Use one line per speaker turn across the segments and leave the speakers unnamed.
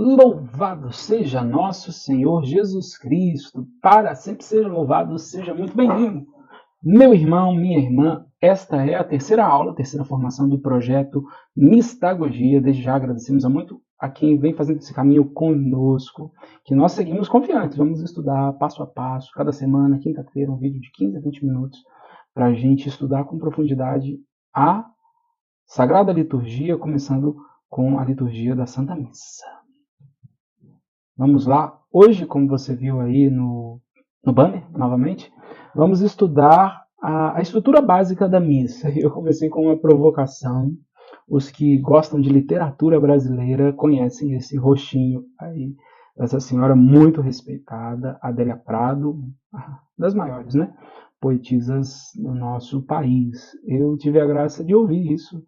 Louvado seja nosso Senhor Jesus Cristo, para sempre seja louvado, seja muito bem-vindo. Meu irmão, minha irmã, esta é a terceira aula, a terceira formação do projeto Mistagogia. Desde já agradecemos muito a quem vem fazendo esse caminho conosco, que nós seguimos confiantes. Vamos estudar passo a passo, cada semana, quinta-feira, um vídeo de 15 a 20 minutos, para a gente estudar com profundidade a Sagrada Liturgia, começando com a liturgia da Santa Missa. Vamos lá. Hoje, como você viu aí no banner, novamente, vamos estudar a estrutura básica da missa. Eu comecei com uma provocação. Os que gostam de literatura brasileira conhecem esse rostinho aí, dessa senhora muito respeitada, Adélia Prado, das maiores, né? Poetisas do nosso país. Eu tive a graça de ouvir isso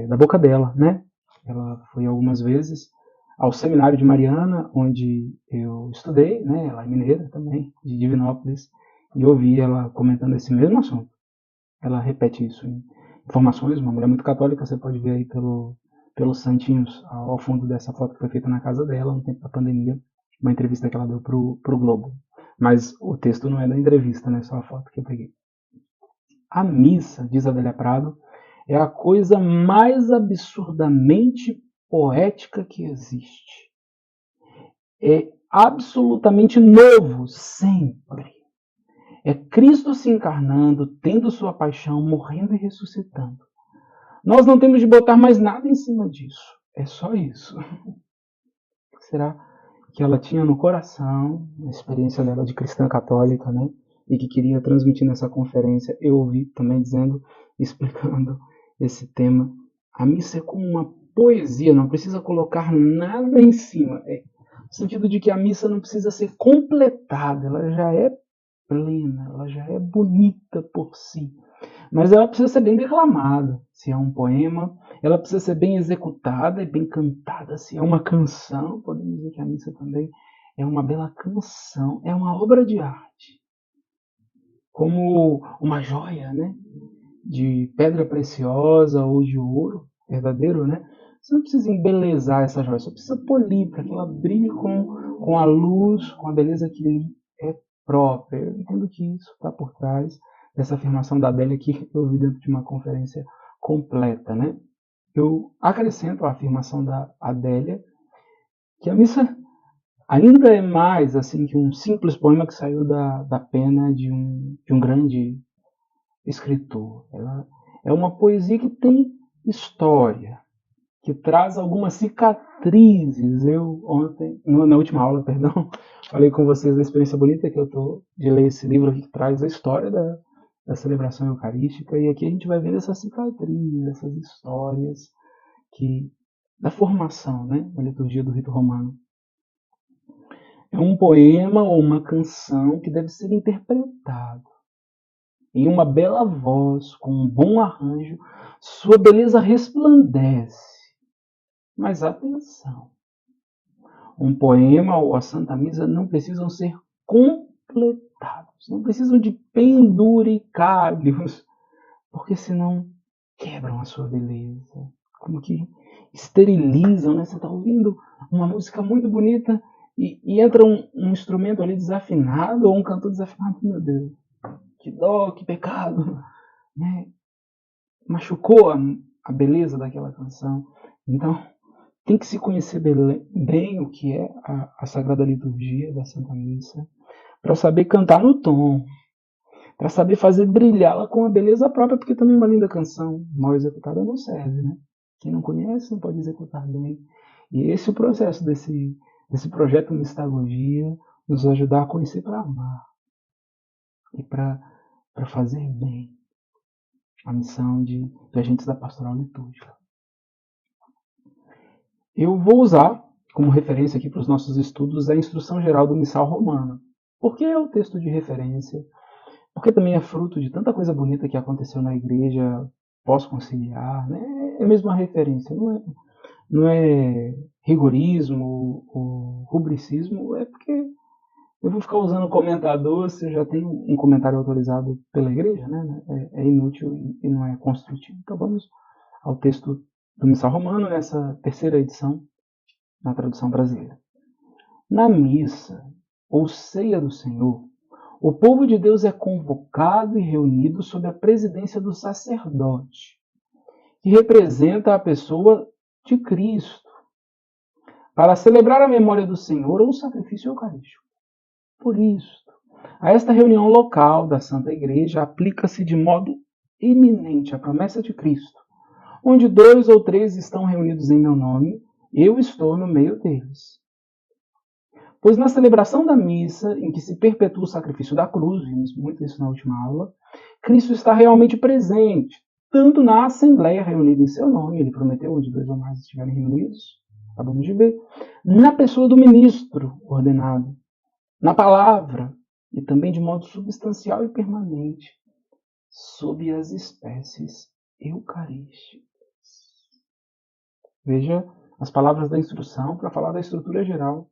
da boca dela, né? Ela foi algumas vezes ao Seminário de Mariana, onde eu estudei, né? Ela é mineira também, de Divinópolis, e ouvi ela comentando esse mesmo assunto. Ela repete isso em informações, uma mulher muito católica, você pode ver aí pelos santinhos ao fundo dessa foto que foi feita na casa dela no tempo da pandemia, uma entrevista que ela deu pro Globo. Mas o texto não é da entrevista, né? Só a foto que eu peguei. A missa, diz Adélia Prado, é a coisa mais absurdamente poética que existe. É absolutamente novo, sempre. É Cristo se encarnando, tendo sua paixão, morrendo e ressuscitando. Nós não temos de botar mais nada em cima disso. É só isso. O que será que ela tinha no coração, a experiência dela de cristã católica, né? E que queria transmitir nessa conferência? Eu ouvi também dizendo, explicando esse tema. A missa é como uma poesia, não precisa colocar nada em cima. No sentido de que a missa não precisa ser completada, ela já é plena, ela já é bonita por si. Mas ela precisa ser bem declamada, se é um poema. Ela precisa ser bem executada e bem cantada, se é uma canção. Podemos dizer que a missa também é uma bela canção, é uma obra de arte. Como uma joia, né? De pedra preciosa ou de ouro verdadeiro, né? Você não precisa embelezar essa joia, só precisa polir para que ela brilhe com a luz, com a beleza que lhe é própria. Eu entendo que isso está por trás dessa afirmação da Adélia que eu vi dentro de uma conferência completa, né? Eu acrescento a afirmação da Adélia que a missa ainda é mais assim que um simples poema que saiu da pena de um grande escritor. Ela é uma poesia que tem história, que traz algumas cicatrizes. Eu ontem, na última aula, perdão, falei com vocês da experiência bonita que eu tô de ler esse livro aqui que traz a história da celebração eucarística, e aqui a gente vai ver essas cicatrizes, essas histórias da formação, né, da liturgia do rito romano. É um poema ou uma canção que deve ser interpretado em uma bela voz, com um bom arranjo, sua beleza resplandece. Mas atenção, um poema ou a Santa Missa não precisam ser completados, não precisam de penduricalhos, porque senão quebram a sua beleza, como que esterilizam, né? Você está ouvindo uma música muito bonita e entra um instrumento ali desafinado ou um cantor desafinado, meu Deus, que dó, que pecado, né? Machucou a beleza daquela canção. Então, tem que se conhecer bem o que é a Sagrada Liturgia da Santa Missa, para saber cantar no tom, para saber fazer brilhá-la com a beleza própria, porque também uma linda canção mal executada não serve, né? Quem não conhece não pode executar bem. E esse é o processo desse projeto Mistagogia, nos ajudar a conhecer para amar e para fazer bem a missão de agentes da pastoral litúrgica. Eu vou usar como referência aqui para os nossos estudos a Instrução Geral do Missal Romano. Por que é o texto de referência? Porque também é fruto de tanta coisa bonita que aconteceu na igreja pós-conciliar, né? É mesmo uma referência, não é rigorismo ou rubricismo, é porque eu vou ficar usando comentador se eu já tenho um comentário autorizado pela igreja, né? É inútil e não é construtivo. Então vamos ao texto do Missal Romano, nessa terceira edição, na tradução brasileira. Na missa, ou ceia do Senhor, o povo de Deus é convocado e reunido sob a presidência do sacerdote, que representa a pessoa de Cristo, para celebrar a memória do Senhor ou o sacrifício eucarístico. Por isso, a esta reunião local da Santa Igreja aplica-se de modo eminente a promessa de Cristo, onde 2 ou 3 estão reunidos em meu nome, eu estou no meio deles. Pois na celebração da missa, em que se perpetua o sacrifício da cruz, vimos muito isso na última aula, Cristo está realmente presente, tanto na assembleia reunida em seu nome, ele prometeu onde 2 ou mais estiverem reunidos, acabamos de ver, na pessoa do ministro ordenado, na palavra, e também de modo substancial e permanente, sob as espécies eucarísticas. Veja as palavras da instrução para falar da estrutura geral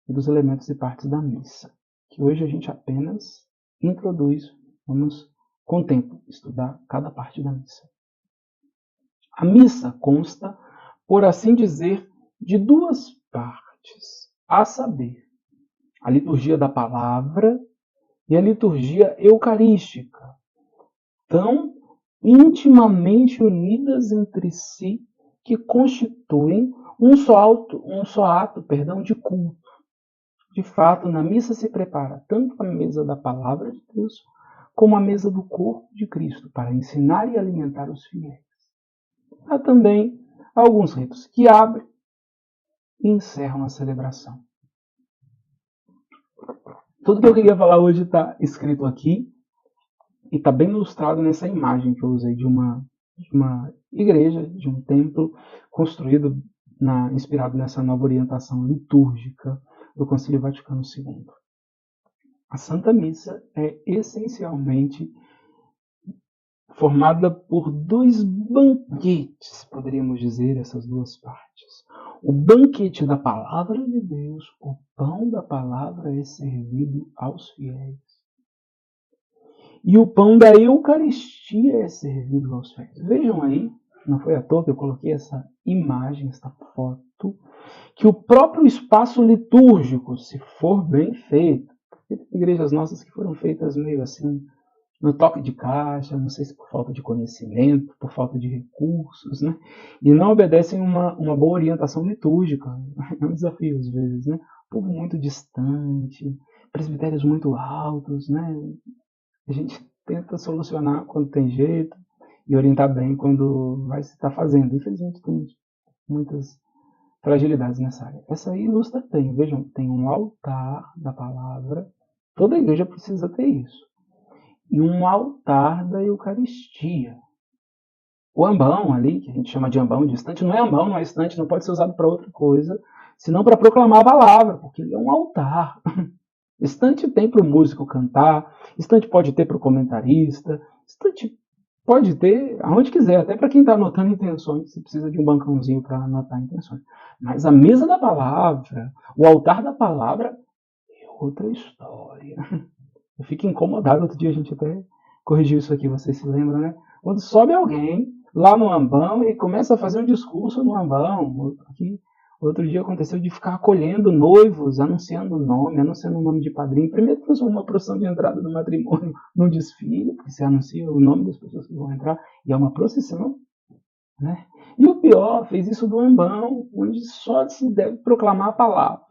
e dos elementos e partes da missa, que hoje a gente apenas introduz, vamos com o tempo estudar cada parte da missa. A missa consta, por assim dizer, de 2 partes, a saber, a liturgia da palavra e a liturgia eucarística, tão intimamente unidas entre si que constituem um só ato de culto. De fato, na missa se prepara tanto a mesa da palavra de Deus como a mesa do corpo de Cristo para ensinar e alimentar os fiéis. Há também alguns ritos que abrem e encerram a celebração. Tudo que eu queria falar hoje está escrito aqui e está bem ilustrado nessa imagem que eu usei de uma igreja, de um templo construído inspirado nessa nova orientação litúrgica do Concílio Vaticano II. A Santa Missa é essencialmente formada por 2 banquetes, poderíamos dizer, essas 2 partes. O banquete da palavra de Deus, o pão da palavra é servido aos fiéis. E o pão da Eucaristia é servido aos fiéis. Vejam aí, não foi à toa que eu coloquei essa imagem, essa foto, que o próprio espaço litúrgico, se for bem feito, tem igrejas nossas que foram feitas meio assim, no toque de caixa, não sei se por falta de conhecimento, por falta de recursos, né? E não obedecem uma boa orientação litúrgica. É um desafio às vezes, né? Povo muito distante, presbitérios muito altos, né? A gente tenta solucionar quando tem jeito e orientar bem quando vai se estar fazendo. Infelizmente tem muitas fragilidades nessa área. Essa aí ilustra bem. Vejam, tem um altar da palavra. Toda igreja precisa ter isso. E um altar da Eucaristia. O ambão ali, que a gente chama de ambão de estante, não é ambão, não é estante, não pode ser usado para outra coisa, senão para proclamar a palavra, porque ele é um altar. Estante tem para o músico cantar, estante pode ter para o comentarista, estante pode ter aonde quiser, até para quem está anotando intenções, se precisa de um bancãozinho para anotar intenções. Mas a mesa da palavra, o altar da palavra, é outra história. Eu fico incomodado, outro dia a gente até corrigiu isso aqui, vocês se lembram, né? Quando sobe alguém lá no ambão e começa a fazer um discurso no ambão. Outro dia aconteceu de ficar acolhendo noivos, anunciando o nome de padrinho. Primeiro transformou uma procissão de entrada do matrimônio num desfile, porque você anuncia o nome das pessoas que vão entrar, e é uma procissão, né? E o pior, fez isso do ambão, onde só se deve proclamar a palavra.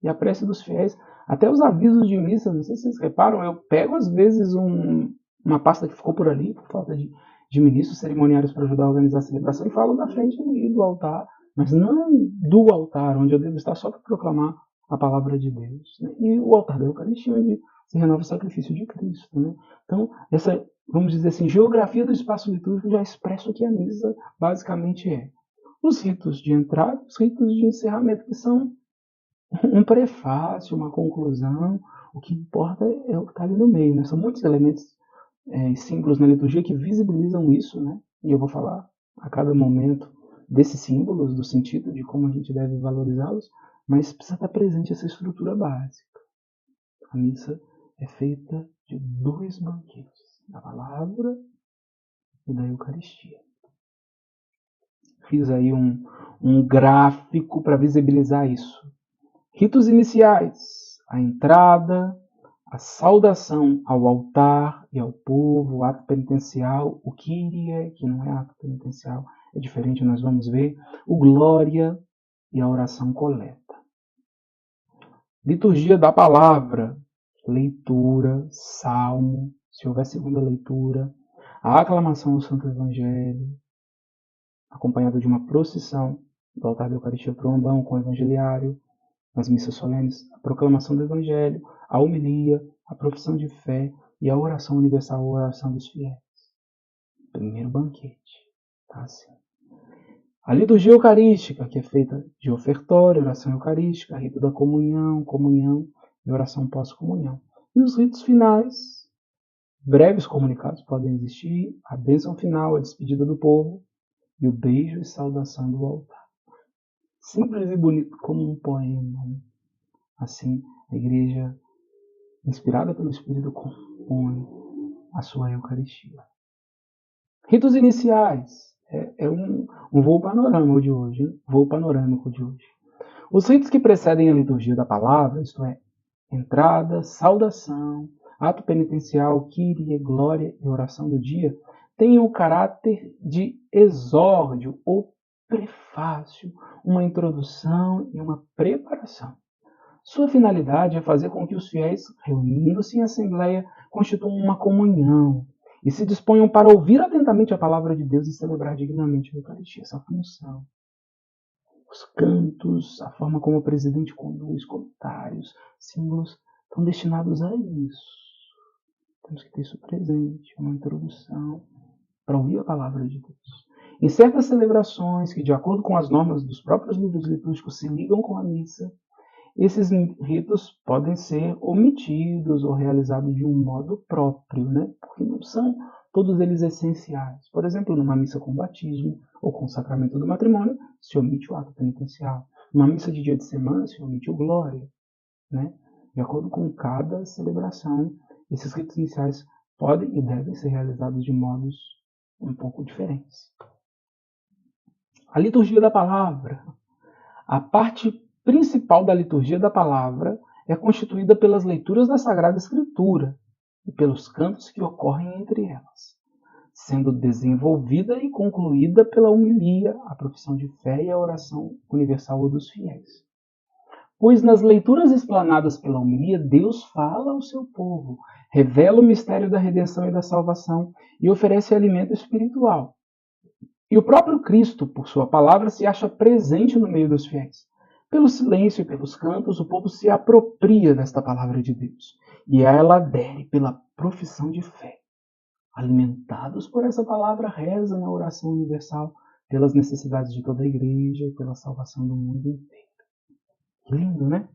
E a prece dos fiéis, até os avisos de missa, não sei se vocês reparam, eu pego às vezes uma pasta que ficou por ali, por falta de ministros cerimoniários para ajudar a organizar a celebração, e falo da frente do altar, mas não do altar, onde eu devo estar só para proclamar a palavra de Deus. Né? E o altar da Eucaristia, onde se renova o sacrifício de Cristo. Né? Então, essa, vamos dizer assim, geografia do espaço litúrgico já expressa o que a missa basicamente é. Os ritos de entrada, os ritos de encerramento, que são um prefácio, uma conclusão. O que importa é o que está ali no meio. Né? São muitos elementos e símbolos na liturgia que visibilizam isso, né? E eu vou falar a cada momento desses símbolos, do sentido de como a gente deve valorizá-los, mas precisa estar presente essa estrutura básica. A missa é feita de 2 banquetes, da palavra e da Eucaristia. Fiz aí um gráfico para visibilizar isso. Ritos iniciais: a entrada, a saudação ao altar e ao povo, o ato penitencial, o Kyrie, que não é ato penitencial, é diferente, nós vamos ver, o glória e a oração coleta. Liturgia da palavra: leitura, salmo, se houver segunda leitura, a aclamação do Santo Evangelho, acompanhada de uma procissão do altar da Eucaristia para o ambão com o evangeliário, nas missas solenes, a proclamação do Evangelho, a homilia, a profissão de fé e a oração universal, a oração dos fiéis. Primeiro banquete. Tá assim. A liturgia eucarística, que é feita de ofertório, oração eucarística, rito da comunhão, comunhão e oração pós-comunhão. E os ritos finais, breves comunicados podem existir, a bênção final, a despedida do povo e o beijo e saudação do altar. Simples e bonito como um poema. Assim, a igreja, inspirada pelo Espírito, compõe a sua Eucaristia. Ritos iniciais. É um voo panorâmico de hoje, hein? Voo panorâmico de hoje. Os ritos que precedem a liturgia da palavra, isto é, entrada, saudação, ato penitencial, Kyrie, glória e oração do dia, têm o caráter de exórdio ou prefácio, uma introdução e uma preparação. Sua finalidade é fazer com que os fiéis, reunindo-se em assembleia, constituam uma comunhão e se disponham para ouvir atentamente a palavra de Deus e celebrar dignamente a Eucaristia, essa função. Os cantos, a forma como o presidente conduz, comentários, símbolos, estão destinados a isso. Temos que ter isso presente, uma introdução para ouvir a palavra de Deus. Em certas celebrações que, de acordo com as normas dos próprios livros litúrgicos, se ligam com a missa, esses ritos podem ser omitidos ou realizados de um modo próprio, né? Porque não são todos eles essenciais. Por exemplo, numa missa com batismo ou com o sacramento do matrimônio, se omite o ato penitencial. Numa missa de dia de semana, se omite o glória, né? De acordo com cada celebração, esses ritos iniciais podem e devem ser realizados de modos um pouco diferentes. A liturgia da palavra. A parte principal da liturgia da palavra é constituída pelas leituras da Sagrada Escritura e pelos cantos que ocorrem entre elas, sendo desenvolvida e concluída pela homilia, a profissão de fé e a oração universal dos fiéis. Pois nas leituras explanadas pela homilia, Deus fala ao seu povo, revela o mistério da redenção e da salvação e oferece alimento espiritual. E o próprio Cristo, por sua palavra, se acha presente no meio dos fiéis. Pelo silêncio e pelos cantos, o povo se apropria desta palavra de Deus e a ela adere pela profissão de fé. Alimentados por essa palavra, rezam na oração universal pelas necessidades de toda a igreja e pela salvação do mundo inteiro. Que lindo, né?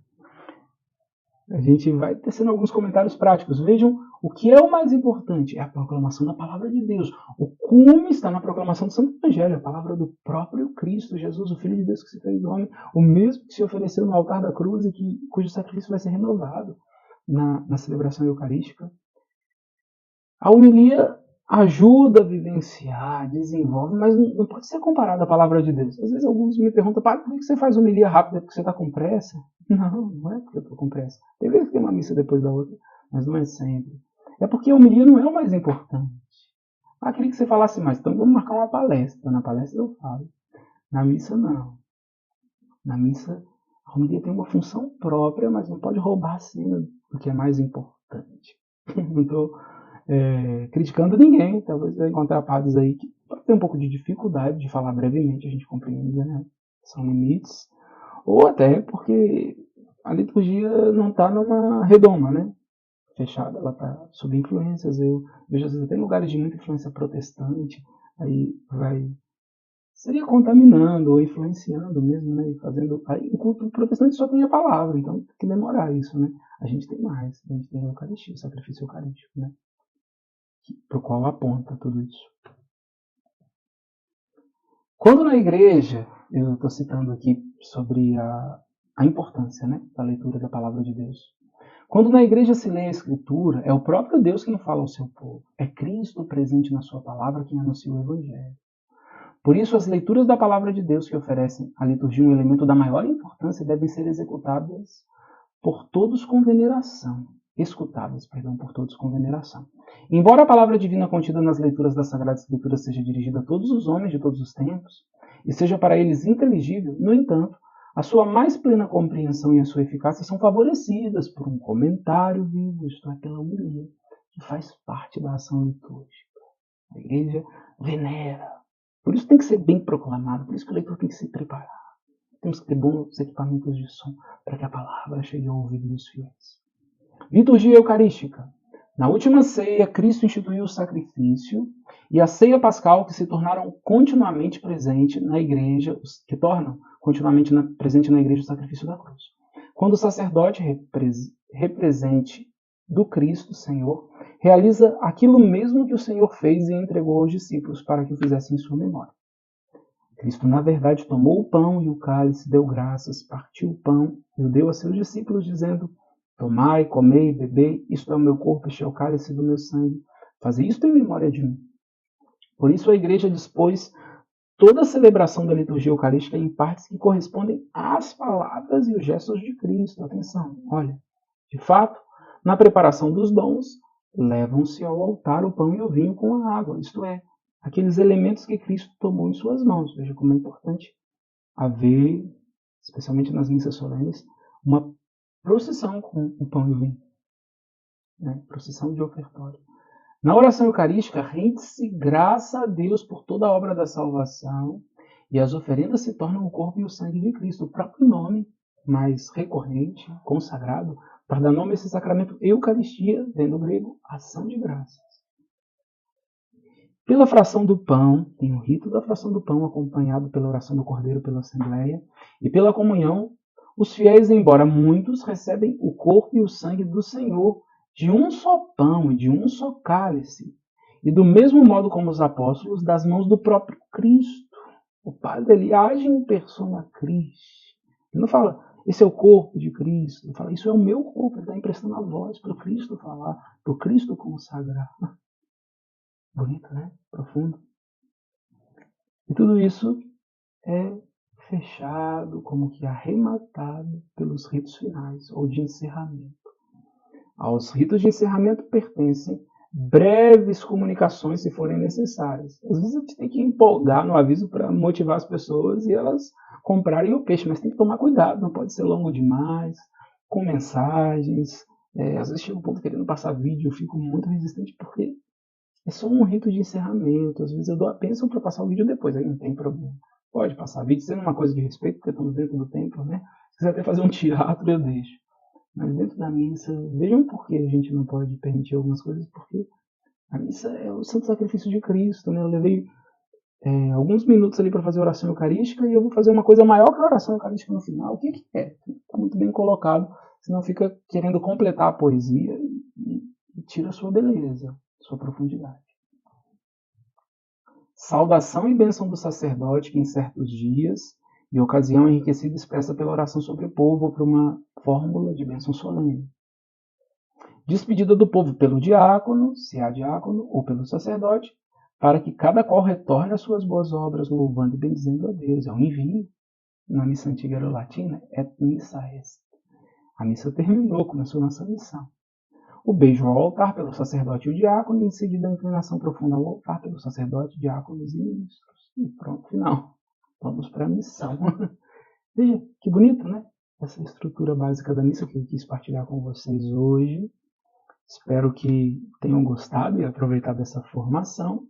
A gente vai tecendo alguns comentários práticos. Vejam o que é o mais importante, é a proclamação da palavra de Deus. O cume está na proclamação do Santo Evangelho, a palavra do próprio Cristo, Jesus, o Filho de Deus que se fez homem, o mesmo que se ofereceu no altar da cruz e cujo sacrifício vai ser renovado na celebração eucarística. A homilia ajuda a vivenciar, desenvolve, mas não pode ser comparada à palavra de Deus. Às vezes alguns me perguntam, por que você faz homilia rápida? Porque você está com pressa? Não é porque eu estou com pressa. Tem vezes que tem uma missa depois da outra, mas não é sempre. É porque a homilia não é o mais importante. Queria que você falasse mais, então vamos marcar uma palestra. Na palestra eu falo. Na missa não. Na missa a homilia tem uma função própria, mas não pode roubar a cena do que é mais importante. Não estou criticando ninguém, talvez vai encontrar padres aí que pode ter um pouco de dificuldade de falar brevemente, a gente compreende, né? São limites, ou até porque a liturgia não está numa redoma, né? Fechada, ela está sob influências. Eu vejo às vezes até em lugares de muita influência protestante, aí seria contaminando ou influenciando mesmo, né? E fazendo, aí o culto protestante só tem a palavra, então tem que memorar isso, né? A gente tem mais, a gente tem a Eucaristia, o sacrifício eucarístico, né? Para o qual aponta tudo isso. Quando na igreja, eu estou citando aqui sobre a importância, né, da leitura da palavra de Deus. Quando na igreja se lê a Escritura, é o próprio Deus quem fala ao seu povo. É Cristo presente na sua palavra quem anuncia o Evangelho. Por isso, as leituras da palavra de Deus que oferecem à liturgia um elemento da maior importância devem ser executadas por todos com veneração. Escutadas, perdão, por todos com veneração. Embora a palavra divina contida nas leituras das Sagradas Escrituras seja dirigida a todos os homens de todos os tempos e seja para eles inteligível, no entanto, a sua mais plena compreensão e a sua eficácia são favorecidas por um comentário vivo, isto é, pela homilia, que faz parte da ação litúrgica. A igreja venera. Por isso tem que ser bem proclamado, por isso que o leitor tem que se preparar. Temos que ter bons equipamentos de som para que a palavra chegue ao ouvido dos fiéis. Liturgia Eucarística. Na última ceia, Cristo instituiu o sacrifício e a ceia pascal que se tornaram continuamente presente na igreja, que tornam continuamente presente na igreja o sacrifício da cruz. Quando o sacerdote represente do Cristo, Senhor, realiza aquilo mesmo que o Senhor fez e entregou aos discípulos para que o fizessem em sua memória. Cristo, na verdade, tomou o pão e o cálice, deu graças, partiu o pão e o deu a seus discípulos, dizendo: tomai, comei, bebei, isto é o meu corpo, este é o cálice do meu sangue. Fazei isto em memória de mim. Por isso a igreja dispôs toda a celebração da liturgia eucarística em partes que correspondem às palavras e os gestos de Cristo. Atenção, olha, de fato, na preparação dos dons, levam-se ao altar o pão e o vinho com a água, isto é, aqueles elementos que Cristo tomou em suas mãos. Veja como é importante haver, especialmente nas missas solenes, uma procissão com o pão e o vinho. Procissão de ofertório. Na oração eucarística, rende-se graça a Deus por toda a obra da salvação e as oferendas se tornam o corpo e o sangue de Cristo. O próprio nome mais recorrente, consagrado, para dar nome a esse sacramento, Eucaristia, vem do grego ação de graças. Pela fração do pão, tem o rito da fração do pão acompanhado pela oração do Cordeiro pela Assembleia, e pela comunhão, os fiéis, embora muitos, recebem o corpo e o sangue do Senhor de um só pão e de um só cálice, e do mesmo modo como os apóstolos, das mãos do próprio Cristo. O Padre, ele age em persona Christi. Ele não fala, esse é o corpo de Cristo. Ele fala, isso é o meu corpo. Ele está emprestando a voz para o Cristo falar, para o Cristo consagrar. Bonito, né? Profundo. E tudo isso é fechado, como que arrematado pelos ritos finais, ou de encerramento. Aos ritos de encerramento pertencem breves comunicações, se forem necessárias. Às vezes a gente tem que empolgar no aviso para motivar as pessoas e elas comprarem o peixe, mas tem que tomar cuidado, não pode ser longo demais, com mensagens. Às vezes chega um ponto querendo passar vídeo, eu fico muito resistente porque é só um rito de encerramento. Às vezes eu dou a bênção para passar o vídeo depois, aí não tem problema. Pode passar vídeo, sendo uma coisa de respeito, porque estamos dentro do templo, né? Se quiser até fazer um teatro, eu deixo. Mas dentro da missa, vejam por que a gente não pode permitir algumas coisas, porque a missa é o santo sacrifício de Cristo, né? Eu levei alguns minutos ali para fazer a oração eucarística e eu vou fazer uma coisa maior que a oração eucarística no final. O que é? Está muito bem colocado, senão fica querendo completar a poesia e tira a sua beleza, sua profundidade. Saudação e bênção do sacerdote que em certos dias e ocasião enriquecida expressa pela oração sobre o povo ou por uma fórmula de bênção solene. Despedida do povo pelo diácono, se há diácono, ou pelo sacerdote, para que cada qual retorne às suas boas obras, louvando e bendizendo a Deus. É um envio. Na missa antiga era latina, et missa est. A missa terminou, começou nossa missão. O beijo ao altar pelo sacerdote e o diácono, e em seguida a inclinação profunda ao altar pelo sacerdote, diáconos e ministros. E pronto, final. Vamos para a missão. Veja, que bonito, né? Essa estrutura básica da missa que eu quis partilhar com vocês hoje. Espero que tenham gostado e aproveitado essa formação.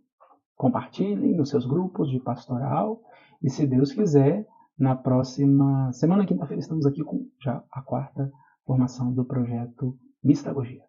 Compartilhem nos seus grupos de pastoral. E se Deus quiser, na próxima semana, quinta-feira, estamos aqui com já a 4ª formação do projeto Mistagogia.